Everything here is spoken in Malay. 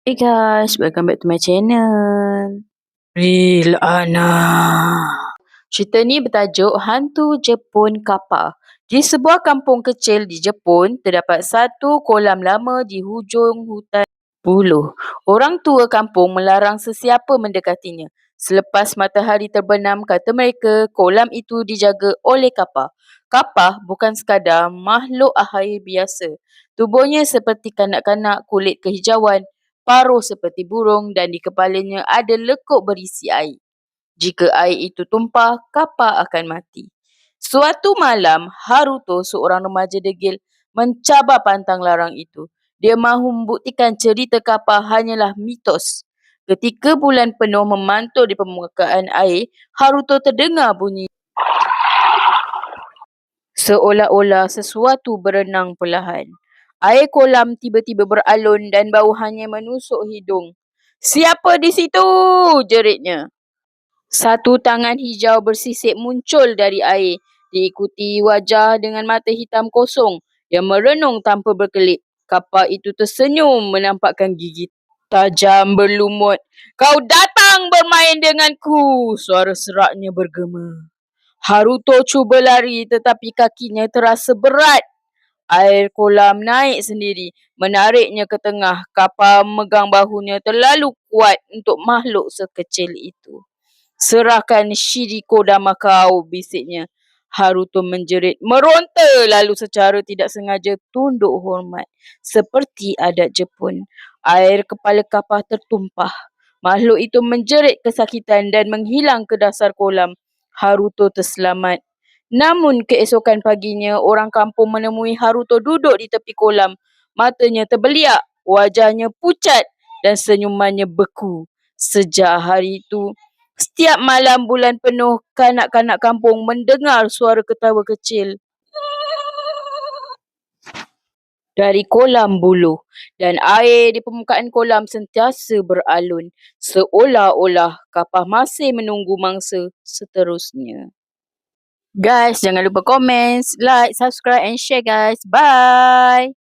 Hey guys, welcome back to my channel. Real Ana. Cerita ni bertajuk Hantu Jepun Kappa. Di sebuah kampung kecil di Jepun, terdapat satu kolam lama di hujung hutan buluh. Orang tua kampung melarang sesiapa mendekatinya. Selepas matahari terbenam, kata mereka, kolam itu dijaga oleh kappa. Kappa bukan sekadar makhluk air biasa. Tubuhnya seperti kanak-kanak, kulit kehijauan, paruh seperti burung dan di kepalanya ada lekuk berisi air. Jika air itu tumpah, kappa akan mati. Suatu malam, Haruto, seorang remaja degil, mencabar pantang larang itu. Dia mahu membuktikan cerita kappa hanyalah mitos. Ketika bulan penuh memantul di permukaan air, Haruto terdengar bunyi seolah-olah sesuatu berenang perlahan. Air kolam tiba-tiba beralun dan bau hanyir menusuk hidung. "Siapa di situ?" jeritnya. Satu tangan hijau bersisik muncul dari air, diikuti wajah dengan mata hitam kosong yang merenung tanpa berkelip. Kappa itu tersenyum menampakkan gigi tajam berlumut. "Kau datang bermain denganku!" suara seraknya bergema. Haruto cuba lari tetapi kakinya terasa berat. Air kolam naik sendiri, menariknya ke tengah. Kappa memegang bahunya terlalu kuat untuk makhluk sekecil itu. "Serahkan Shirikoda kau," bisiknya. Haruto menjerit, meronta lalu secara tidak sengaja tunduk hormat. Seperti adat Jepun, air kepala kapal tertumpah. Makhluk itu menjerit kesakitan dan menghilang ke dasar kolam. Haruto terselamat. Namun keesokan paginya, orang kampung menemui Haruto duduk di tepi kolam. Matanya terbeliak, wajahnya pucat dan senyumannya beku. Sejak hari itu, setiap malam bulan penuh, kanak-kanak kampung mendengar suara ketawa kecil dari kolam buluh dan air di permukaan kolam sentiasa beralun seolah-olah kapal masih menunggu mangsa seterusnya. Guys, jangan lupa komen, like, subscribe and share guys. Bye!